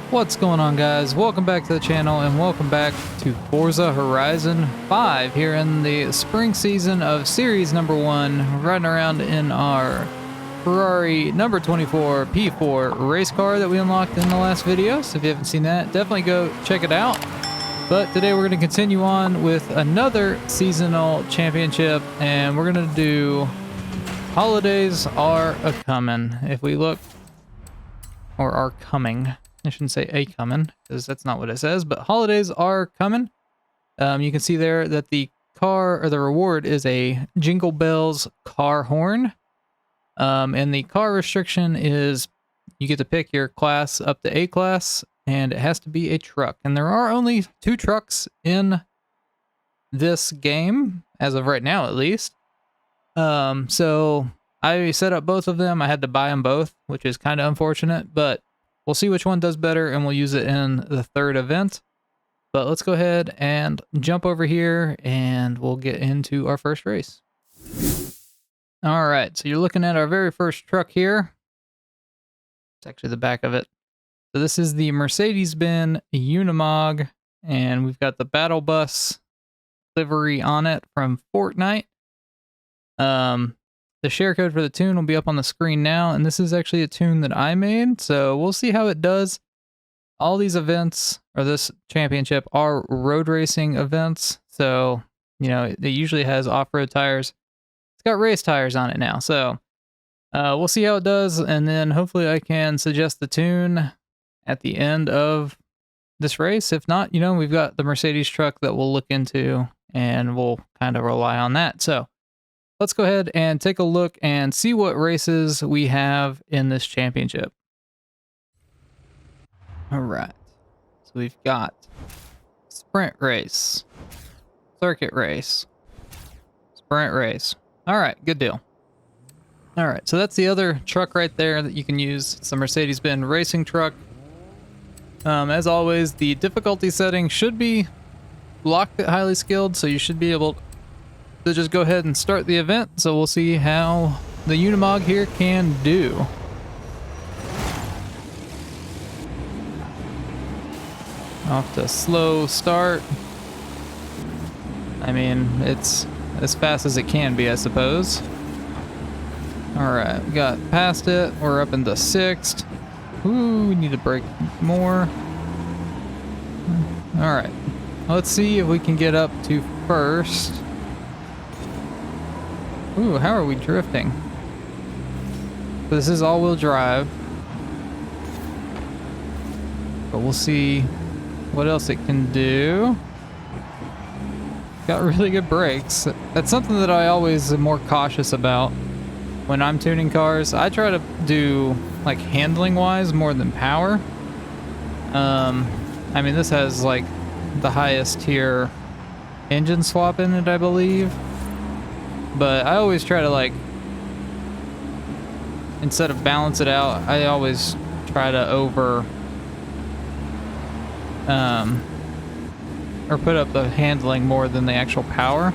What's going on, guys? Welcome back to the channel and welcome back to Forza Horizon 5 here in the spring season of series number 1. We're riding around in our Ferrari number 24 P4 race car that we unlocked in the last video. So if you haven't seen that, definitely go check it out. But today we're going to continue on with another seasonal championship, and we're going to do Holidays Are A-Comin'. If we look, or are coming. I shouldn't say a coming because that's not what it says, but holidays are coming. You can see there that the car or the reward is a Jingle Bells car horn. And the car restriction is you get to pick your class up to A class, and it has to be a truck. And there are only 2 trucks in this game, as of right now at least. So I set up both of them. I had to buy them both, which is kind of unfortunate, but we'll see which one does better, and we'll use it in the third event. But let's go ahead and jump over here, and we'll get into our first race. All right, so you're looking at our very first truck here. It's actually the back of it. So this is the Mercedes-Benz Unimog, and we've got the Battle Bus livery on it from Fortnite. The share code for the tune will be up on the screen now, and this is actually a tune that I made, so we'll see how it does. All these events, or this championship, are road racing events, so, you know, it usually has off-road tires. It's got race tires on it now, so we'll see how it does, and then hopefully I can suggest the tune at the end of this race. If not, you know, we've got the Mercedes truck that we'll look into, and we'll kind of rely on that, so let's go ahead and take a look and see what races we have in this championship. All right. So we've got sprint race, circuit race, sprint race. All right, good deal. All right, so that's the other truck right there that you can use. It's the Mercedes-Benz racing truck. As always, the difficulty setting should be locked at highly skilled, so you should be able to just go ahead and start the event. So we'll see how the Unimog here can do. Off to slow start. I mean, it's as fast as it can be, I suppose. Alright, we got past it. We're up into 6th. Ooh, we need to brake more. Alright, let's see if we can get up to 1st. Ooh, how are we drifting? This is all-wheel drive. But we'll see what else it can do. Got really good brakes. That's something that I always am more cautious about when I'm tuning cars. I try to do, like, handling-wise more than power. I mean, this has, like, the highest tier engine swap in it, I believe. But I always try to, like, instead of balance it out, I always try to or put up the handling more than the actual power.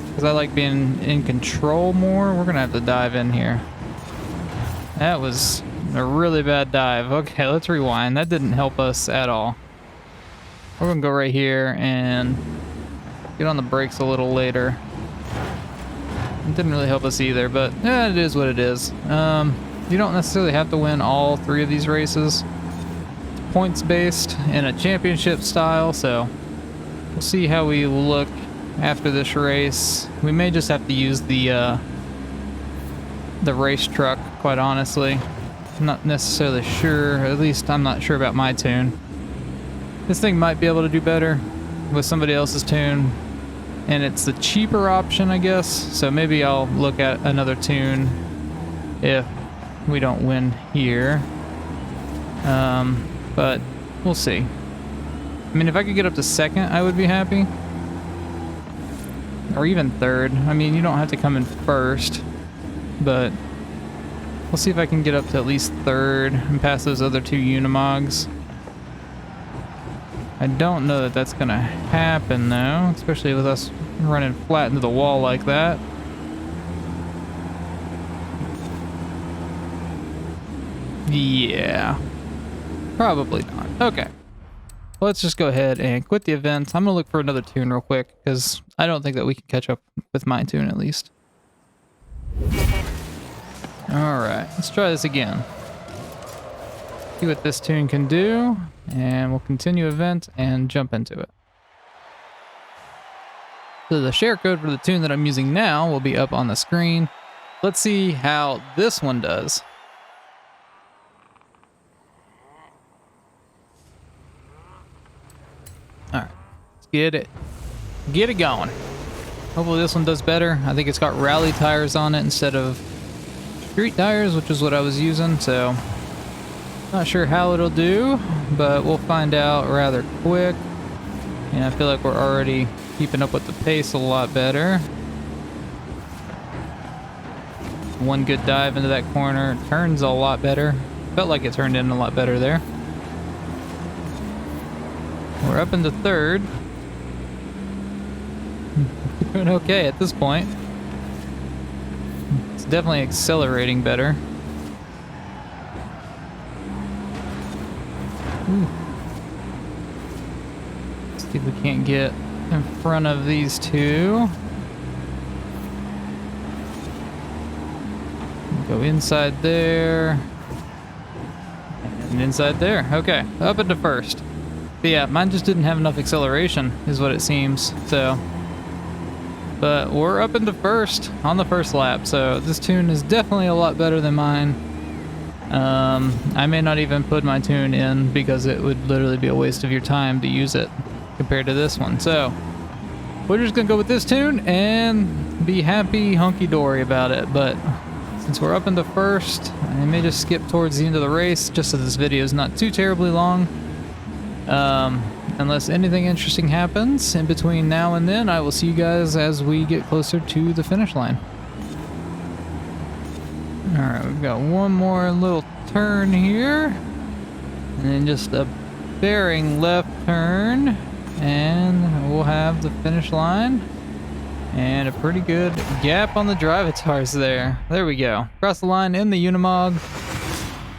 Because I like being in control more. We're going to have to dive in here. That was a really bad dive. Okay, let's rewind. That didn't help us at all. We're going to go right here and get on the brakes a little later. It didn't really help us either, but it is what it is. You don't necessarily have to win all 3 of these races. It's points based in a championship style, so we'll see how we look after this race. We may just have to use the race truck, quite honestly. I'm not necessarily sure, at least I'm not sure about my tune. This thing might be able to do better with somebody else's tune. And it's the cheaper option, I guess. So maybe I'll look at another tune if we don't win here. But we'll see. I mean, if I could get up to 2nd, I would be happy. Or even 3rd. I mean, you don't have to come in 1st. But we'll see if I can get up to at least 3rd and pass those other 2 Unimogs. I don't know that that's going to happen, though. Especially with us running flat into the wall like that. Yeah. Probably not. Okay. Let's just go ahead and quit the event. I'm going to look for another tune real quick because I don't think that we can catch up with my tune at least. Alright, let's try this again. See what this tune can do, and we'll continue event and jump into it. So the share code for the tune that I'm using now will be up on the screen. Let's see how this one does. Alright, let's get it going. Hopefully this one does better. I think it's got rally tires on it instead of street tires, which is what I was using, so not sure how it'll do, but we'll find out rather quick. And I feel like we're already keeping up with the pace a lot better. One good dive into that corner. Turns a lot better. Felt like it turned in a lot better there. We're up into third. Doing okay at this point. It's definitely accelerating better. Ooh. See if we can't get in front of these two. Go inside there. And inside there. Okay, up into first. But yeah, mine just didn't have enough acceleration, is what it seems. So, but we're up into first on the first lap. So this tune is definitely a lot better than mine. I may not even put my tune in because it would literally be a waste of your time to use it compared to this one. So we're just gonna go with this tune and be happy hunky-dory about it. But since we're up into first, I may just skip towards the end of the race just so this video is not too terribly long. Unless anything interesting happens in between now and then, I will see you guys as we get closer to the finish line. Alright, we've got one more little turn here. And then just a bearing left turn. And we'll have the finish line. And a pretty good gap on the drivatars there. There we go. Cross the line in the Unimog.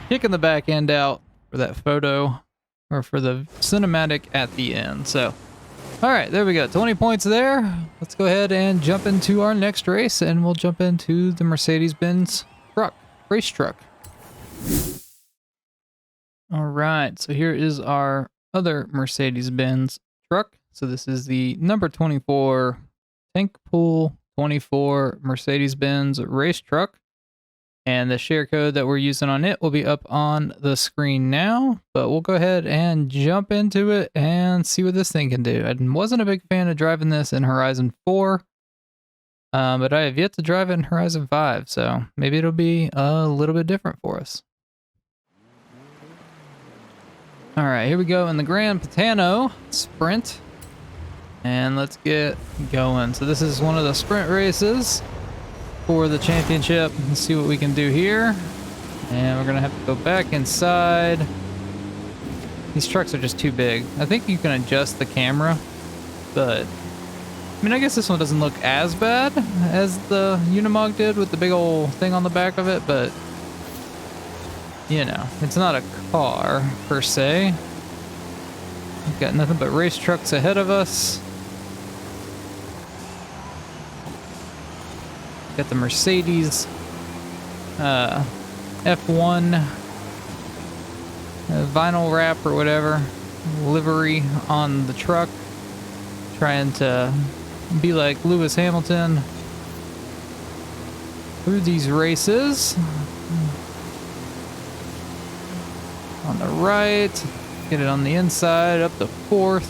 Kicking the back end out for that photo. Or for the cinematic at the end. So, alright, there we go. 20 points there. Let's go ahead and jump into our next race. And we'll jump into the Mercedes-Benz race truck. Alright, so here is our other Mercedes-Benz truck. So this is the number 24 tank pool 24 Mercedes-Benz race truck. And the share code that we're using on it will be up on the screen now. But we'll go ahead and jump into it and see what this thing can do. I wasn't a big fan of driving this in Horizon 4. But I have yet to drive it in Horizon 5. So maybe it'll be a little bit different for us. Alright, here we go in the Grand Potano Sprint. And let's get going. So this is one of the sprint races for the championship. Let's see what we can do here. And we're gonna have to go back inside. These trucks are just too big. I think you can adjust the camera, but I mean, I guess this one doesn't look as bad as the Unimog did with the big old thing on the back of it, but you know, it's not a car per se. We've got nothing but race trucks ahead of us. Got the Mercedes F1 vinyl wrap or whatever livery on the truck, trying to be like Lewis Hamilton through these races. On the right, get it on the inside, up to fourth,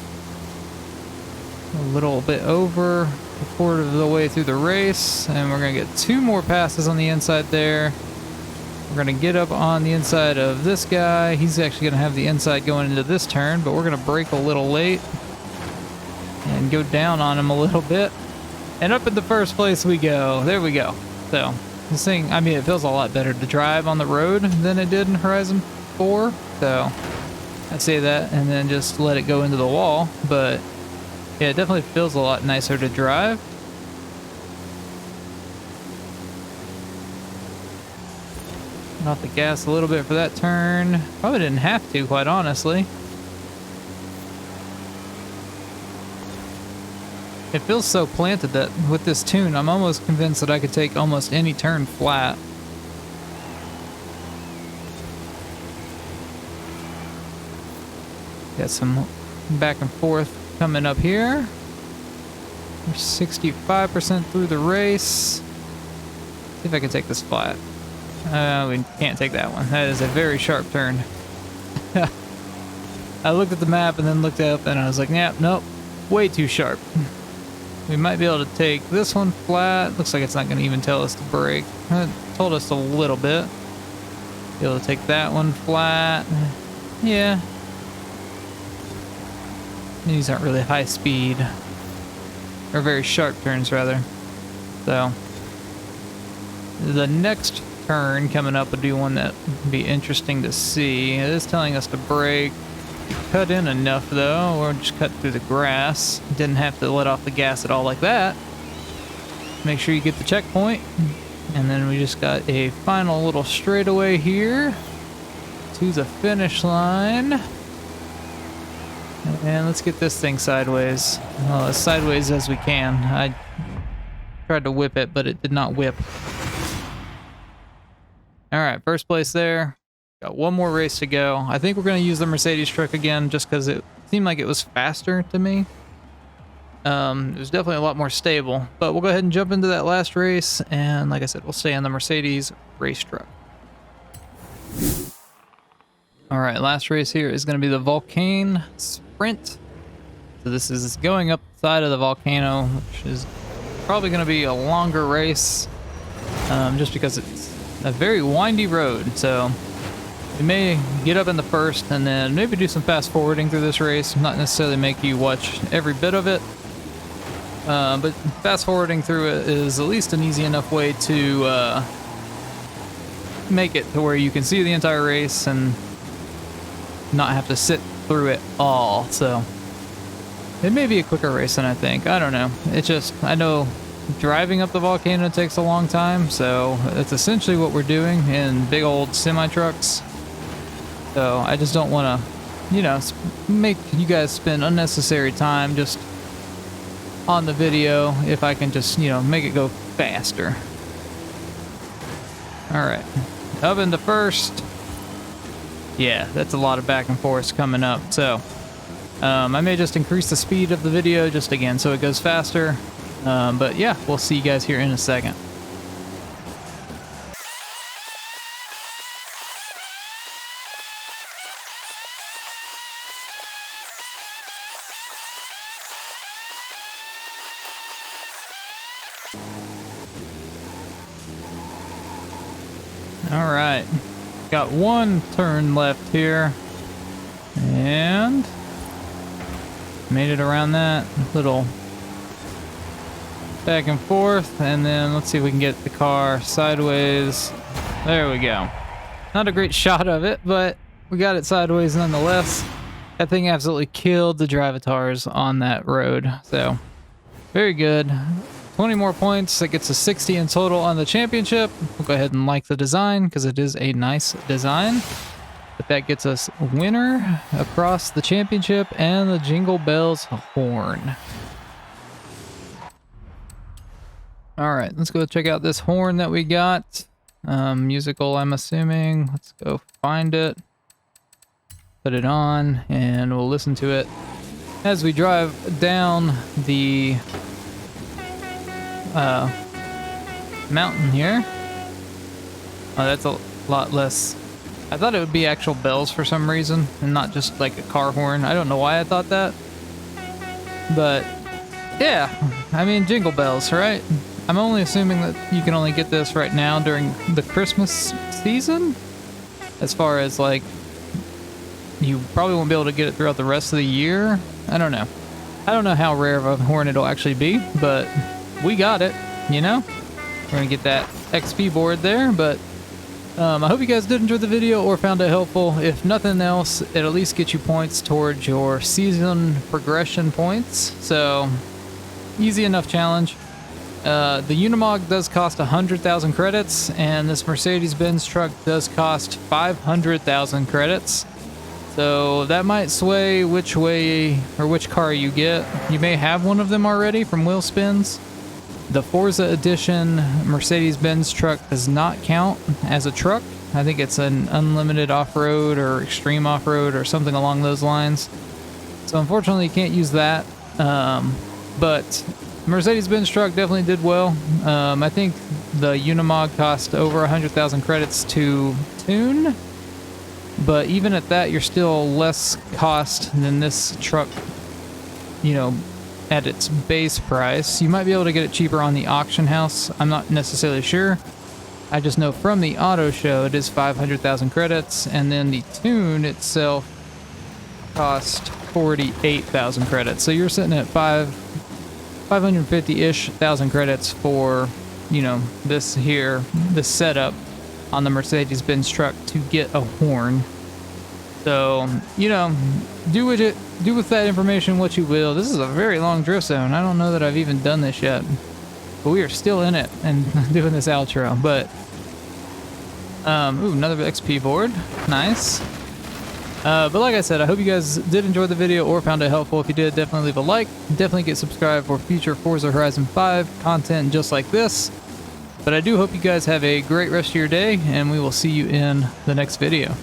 a little bit over a quarter of the way through the race, and we're gonna get two more passes on the inside there. We're gonna get up on the inside of this guy. He's actually gonna have the inside going into this turn, but we're gonna brake a little late and go down on him a little bit. And up in the first place we go. There we go. So this thing, I mean, it feels a lot better to drive on the road than it did in Horizon 4. So I say that and then just let it go into the wall, but yeah, it definitely feels a lot nicer to drive. Turn off the gas a little bit for that turn. Probably didn't have to, quite honestly. It feels so planted that with this tune, I'm almost convinced that I could take almost any turn flat. Got some back and forth coming up here. We're 65% through the race. See if I can take this flat. We can't take that one. That is a very sharp turn. I looked at the map and then looked up and I was like, yeah, nope, way too sharp. We might be able to take this one flat. Looks like it's not going to even tell us to brake. It told us a little bit. Be able to take that one flat. Yeah. These aren't really high speed. Or very sharp turns, rather. So, the next turn coming up would be one that would be interesting to see. It is telling us to brake. Cut in enough though, or just cut through the grass. Didn't have to let off the gas at all like that. Make sure you get the checkpoint. And then we just got a final little straightaway here to the finish line. And let's get this thing sideways. Well, as sideways as we can. I tried to whip it, but it did not whip. Alright, first place there. Got one more race to go. I think we're going to use the Mercedes truck again just because it seemed like it was faster to me. It was definitely a lot more stable. But we'll go ahead and jump into that last race. And like I said, we'll stay on the Mercedes race truck. Alright, last race here is going to be the Volcan Sprint. So this is going up the side of the volcano, which is probably going to be a longer race. Just because it's a very windy road. So we may get up in the first and then maybe do some fast forwarding through this race. Not necessarily make you watch every bit of it. But fast forwarding through it is at least an easy enough way to make it to where you can see the entire race and not have to sit through it all. So it may be a quicker race than I think. I don't know. It's just, I know driving up the volcano takes a long time. So it's essentially what we're doing in big old semi trucks. So I just don't want to, you know, make you guys spend unnecessary time just on the video if I can just, you know, make it go faster. All right, up into first. Yeah, that's a lot of back and forth coming up. So I may just increase the speed of the video just again so it goes faster. But yeah, we'll see you guys here in a second. All right, got one turn left here, and made it around that little back and forth, and then let's see if we can get the car sideways. There we go. Not a great shot of it, but we got it sideways nonetheless. That thing absolutely killed the drivatars on that road, so very good. 20 more points. That gets us 60 in total on the championship. We'll go ahead and like the design because it is a nice design. But that gets us winner across the championship and the Jingle Bells horn. All right, let's go check out this horn that we got. Musical, I'm assuming. Let's go find it. Put it on and we'll listen to it as we drive down the mountain here. Oh, that's a lot less. I thought it would be actual bells for some reason and not just like a car horn. I don't know why I thought that, but yeah, I mean, jingle bells, right? I'm only assuming that you can only get this right now during the Christmas season, as far as like you probably won't be able to get it throughout the rest of the year. I don't know how rare of a horn it'll actually be, but we got it, you know? We're gonna get that XP board there, but I hope you guys did enjoy the video or found it helpful. If nothing else, it at least gets you points towards your season progression points. So, easy enough challenge. The Unimog does cost 100,000 credits, and this Mercedes-Benz truck does cost 500,000 credits. So that might sway which way or which car you get. You may have one of them already from Wheel Spins. The Forza Edition Mercedes-Benz truck does not count as a truck. I think it's an unlimited off-road or extreme off-road or something along those lines. So unfortunately you can't use that. But Mercedes-Benz truck definitely did well. I think the Unimog cost over 100,000 credits to tune. But even at that, you're still less cost than this truck, you know, at its base price. You might be able to get it cheaper on the auction house. I'm not necessarily sure. I just know from the auto show it is 500,000 credits, and then the tune itself cost 48,000 credits. So you're sitting at 550-ish thousand credits for, you know, this setup on the Mercedes-Benz truck to get a horn. So, you know, do with that information what you will. This is a very long drift zone. I don't know that I've even done this yet, but we are still in it and doing this outro. But ooh, another XP board, nice. But like I said, I hope you guys did enjoy the video or found it helpful. If you did, definitely leave a like. Definitely get subscribed for future Forza Horizon 5 content just like this. But I do hope you guys have a great rest of your day, and we will see you in the next video.